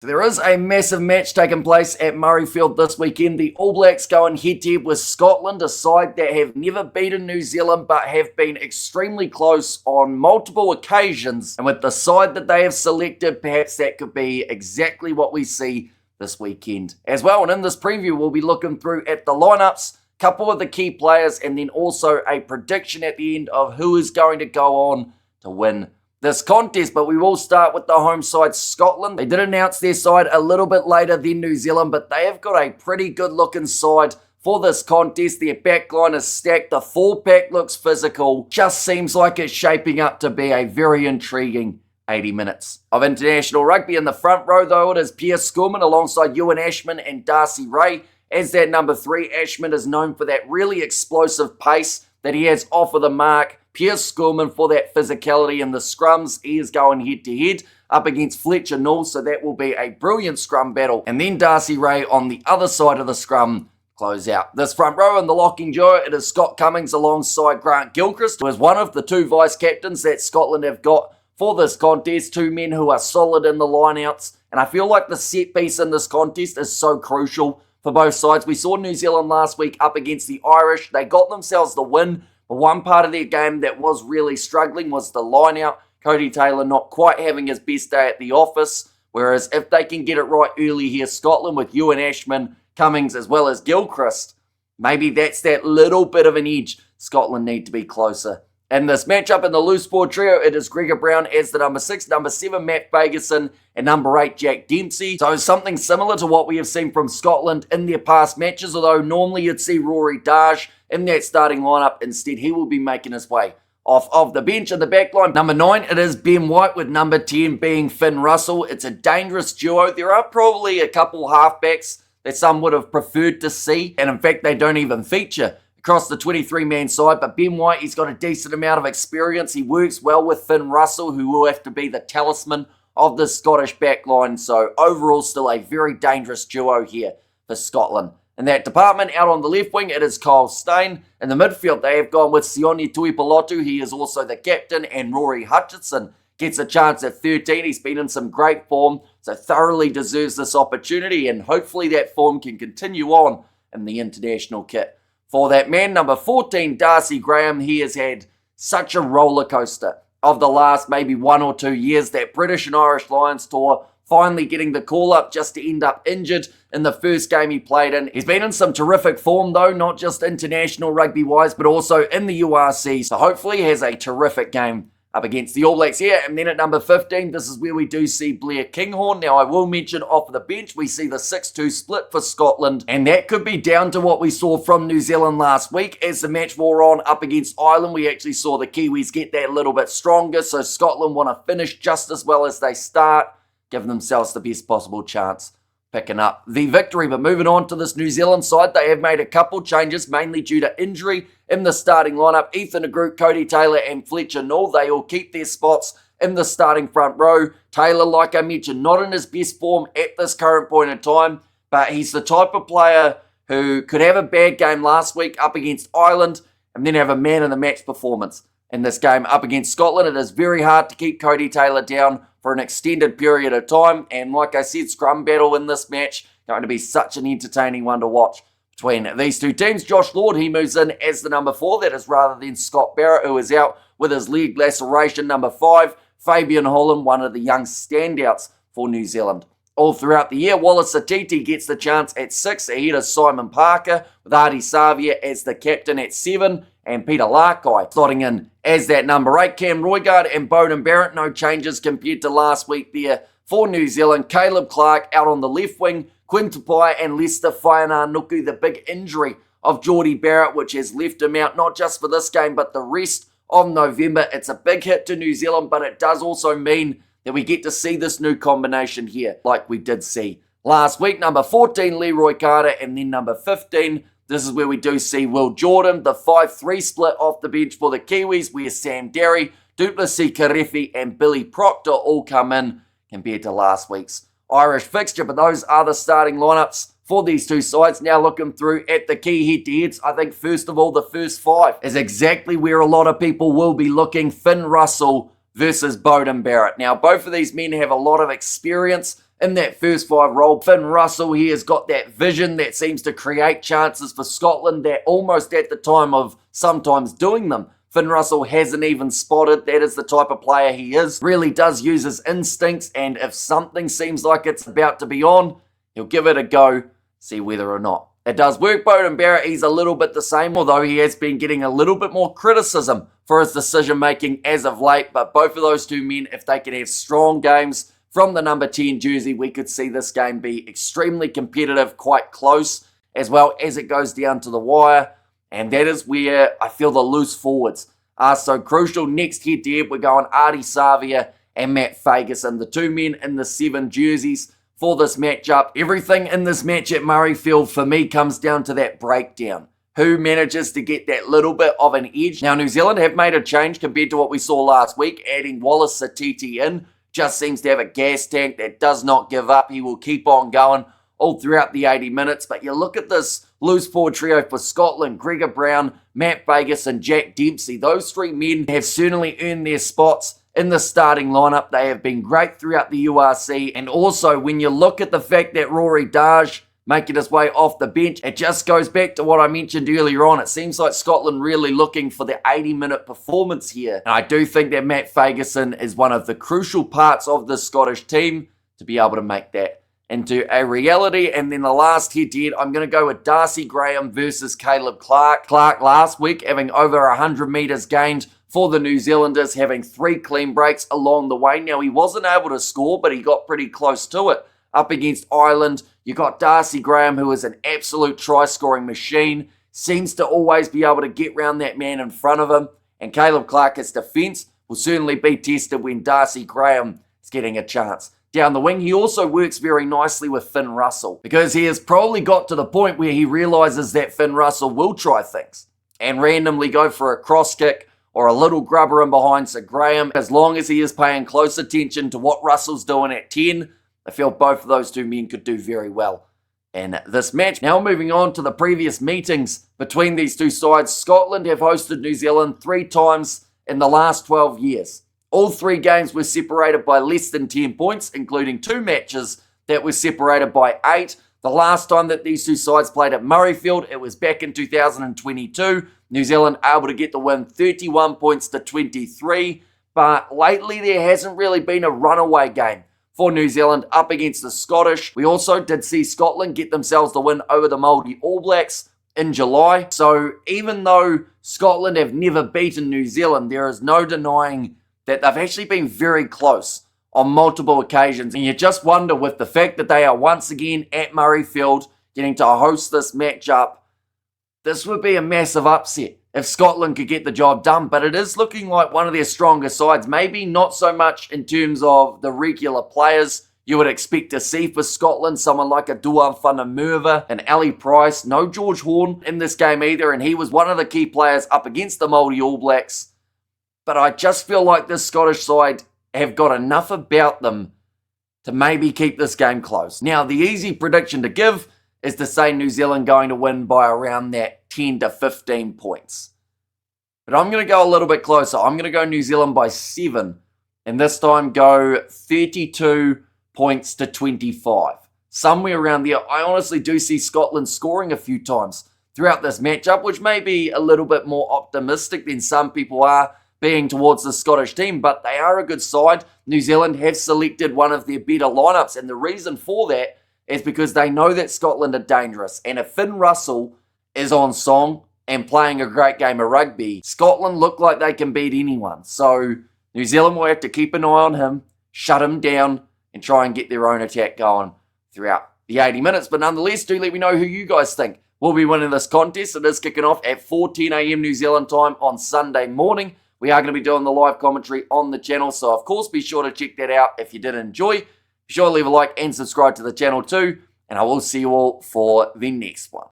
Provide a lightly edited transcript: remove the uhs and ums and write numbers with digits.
So there is a massive match taking place at Murrayfield this weekend. The All Blacks going head-to-head with Scotland, a side that have never beaten New Zealand but have been extremely close on multiple occasions. And with the side that they have selected, perhaps that could be exactly what we see this weekend as well. And in this preview, we'll be looking through at the lineups, a couple of the key players, and then also a prediction at the end of who is going to go on to win this contest. But we will start with the home side, Scotland. They did announce their side a little bit later than New Zealand, but they have got a pretty good looking side for this contest. Their backline is stacked. The four-pack looks physical. Just seems like it's shaping up to be a very intriguing 80 minutes of international rugby. In the front row, though, it is Piers Schoolman alongside Ewan Ashman and Darcy Ray. As that number 3, Ashman is known for that really explosive pace that he has off of the mark. Piers Schoolman for that physicality in the scrums. He is going head-to-head up against Fletcher Knowles, so that will be a brilliant scrum battle. And then Darcy Ray on the other side of the scrum close out this front row. In the locking duo, it is Scott Cummings alongside Grant Gilchrist, who is one of the 2 vice-captains that Scotland have got for this contest. 2 men who are solid in the lineouts. And I feel like the set piece in this contest is so crucial for both sides. We saw New Zealand last week up against the Irish. They got themselves the win. But one part of their game that was really struggling was the lineout. Cody Taylor not quite having his best day at the office. Whereas if they can get it right early here, Scotland with Ewan Ashman, Cummings as well as Gilchrist, maybe that's that little bit of an edge Scotland need to be closer. In this matchup in the loose ball trio, it is Gregor Brown as the number 6, number 7, Matt Fagerson, and number 8, Jack Dempsey. So something similar to what we have seen from Scotland in their past matches, although normally you'd see Rory Darge in that starting lineup. Instead, he will be making his way off of the bench. In the back line, number 9, it is Ben White with number 10 being Finn Russell. It's a dangerous duo. There are probably a couple halfbacks that some would have preferred to see, and in fact, they don't even feature across the 23-man side, but Ben White, he's got a decent amount of experience. He works well with Finn Russell, who will have to be the talisman of the Scottish backline. So overall, still a very dangerous duo here for Scotland. In that department, out on the left wing, it is Kyle Steyn. In the midfield, they have gone with Sione Tuipulotu. He is also the captain, and Rory Hutchinson gets a chance at 13. He's been in some great form, so thoroughly deserves this opportunity, and hopefully that form can continue on in the international kit. For that man, number 14, Darcy Graham, he has had such a roller coaster of the last maybe 1 or 2 years. That British and Irish Lions tour, finally getting the call up just to end up injured in the first game he played in. He's been in some terrific form though, not just international rugby wise, but also in the URC. So hopefully he has a terrific game up against the All Blacks here. And then at number 15, this is where we do see Blair Kinghorn. Now, I will mention off the bench, we see the 6-2 split for Scotland, and that could be down to what we saw from New Zealand last week. As the match wore on up against Ireland, we actually saw the Kiwis get that a little bit stronger, so Scotland want to finish just as well as they start, give themselves the best possible chance picking up the victory. But moving on to this New Zealand side, they have made a couple changes, mainly due to injury in the starting lineup. Ethan Agroot, Cody Taylor, and Fletcher Knowles, they all keep their spots in the starting front row. Taylor, like I mentioned, not in his best form at this current point in time, but he's the type of player who could have a bad game last week up against Ireland and then have a man-of-the-match performance in this game up against Scotland. It is very hard to keep Cody Taylor down for an extended period of time, and like I said, scrum battle in this match going to be such an entertaining one to watch between these two teams. Josh Lord, he moves in as the number 4. That is rather than Scott Barrett, who is out with his leg laceration. Number 5, Fabian Holland, one of the young standouts for New Zealand. All throughout the year, Wallace Atiti gets the chance at 6 ahead of Simon Parker, with Ardie Savia as the captain at 7, and Peter Larkai slotting in as that number 8. Cam Roigard and Beauden Barrett, no changes compared to last week there for New Zealand. Caleb Clark out on the left wing, Quinn Tupai and Lester Whaiananuku. The big injury of Geordie Barrett, which has left him out not just for this game, but the rest of November. It's a big hit to New Zealand, but it does also mean that we get to see this new combination here, like we did see last week. Number 14, Leroy Carter, and then number 15, this is where we do see Will Jordan. The 5-3 split off the bench for the Kiwis, where Sam Derry, Duplessis Karefi, and Billy Proctor all come in compared to last week's Irish fixture. But those are the starting lineups for these two sides. Now looking through at the key head-to-heads, I think first of all, the first 5 is exactly where a lot of people will be looking. Finn Russell versus Beauden Barrett. Now, both of these men have a lot of experience in that first 5 role. Finn Russell, he has got that vision that seems to create chances for Scotland that almost at the time of sometimes doing them, Finn Russell hasn't even spotted. That is the type of player he is. Really does use his instincts, and if something seems like it's about to be on, he'll give it a go, see whether or not it does work. Beauden Barrett, he's a little bit the same, although he has been getting a little bit more criticism for his decision-making as of late. But both of those two men, if they can have strong games from the number 10 jersey, we could see this game be extremely competitive, quite close, as well as it goes down to the wire. And that is where I feel the loose forwards are so crucial. Next head-to-head, we're going Artie Savia and Matt Fagerson, the two men in the 7 jerseys for this matchup. Everything in this match at Murrayfield for me comes down to that breakdown. Who manages to get that little bit of an edge? Now, New Zealand have made a change compared to what we saw last week, adding Wallace Satiti in. Just seems to have a gas tank that does not give up. He will keep on going all throughout the 80 minutes. But you look at this loose forward trio for Scotland: Gregor Brown, Matt Fagerson, Jack Dempsey. Those 3 men have certainly earned their spots in the starting lineup. They have been great throughout the URC. And also, when you look at the fact that Rory Darge making his way off the bench, it just goes back to what I mentioned earlier on. It seems like Scotland really looking for the 80-minute performance here. And I do think that Matt Fagerson is one of the crucial parts of this Scottish team to be able to make that into a reality. And then the last head-to-head, I'm going to go with Darcy Graham versus Caleb Clark. Clark last week having over 100 metres gained for the New Zealanders, having 3 clean breaks along the way. Now, he wasn't able to score, but he got pretty close to it. Up against Ireland, you got Darcy Graham, who is an absolute try-scoring machine, seems to always be able to get round that man in front of him. And Caleb Clark's defence will certainly be tested when Darcy Graham is getting a chance down the wing. He also works very nicely with Finn Russell, because he has probably got to the point where he realises that Finn Russell will try things and randomly go for a cross kick or a little grubber in behind. So Graham, as long as he is paying close attention to what Russell's doing at 10, I feel both of those two men could do very well in this match. Now moving on to the previous meetings between these two sides. Scotland have hosted New Zealand 3 times in the last 12 years. All 3 games were separated by less than 10 points, including 2 matches that were separated by 8. The last time that these two sides played at Murrayfield, it was back in 2022. New Zealand able to get the win 31 points to 23. But lately there hasn't really been a runaway game for New Zealand up against the Scottish. We also did see Scotland get themselves the win over the Māori All Blacks in July. So even though Scotland have never beaten New Zealand, there is no denying that they've actually been very close on multiple occasions. And you just wonder, with the fact that they are once again at Murrayfield getting to host this matchup, this would be a massive upset if Scotland could get the job done. But it is looking like one of their stronger sides. Maybe not so much in terms of the regular players you would expect to see for Scotland. Someone like a Duan Whanamurva and Ali Price. No George Horn in this game either, and he was one of the key players up against the Māori All Blacks. But I just feel like this Scottish side have got enough about them to maybe keep this game close. Now, the easy prediction to give is to say New Zealand going to win by around that 10 to 15 points. But I'm going to go a little bit closer. I'm going to go New Zealand by 7, and this time go 32 points to 25. Somewhere around there. I honestly do see Scotland scoring a few times throughout this matchup, which may be a little bit more optimistic than some people are being towards the Scottish team, but they are a good side. New Zealand have selected one of their better lineups, and the reason for that is because they know that Scotland are dangerous. And if Finn Russell is on song and playing a great game of rugby, Scotland look like they can beat anyone. So New Zealand will have to keep an eye on him, shut him down, and try and get their own attack going throughout the 80 minutes. But nonetheless, do let me know who you guys think will be winning this contest. It is kicking off at 4:10 a.m. New Zealand time on Sunday morning. We are going to be doing the live commentary on the channel, so of course be sure to check that out if you did enjoy. Be sure to leave a like and subscribe to the channel too, and I will see you all for the next one.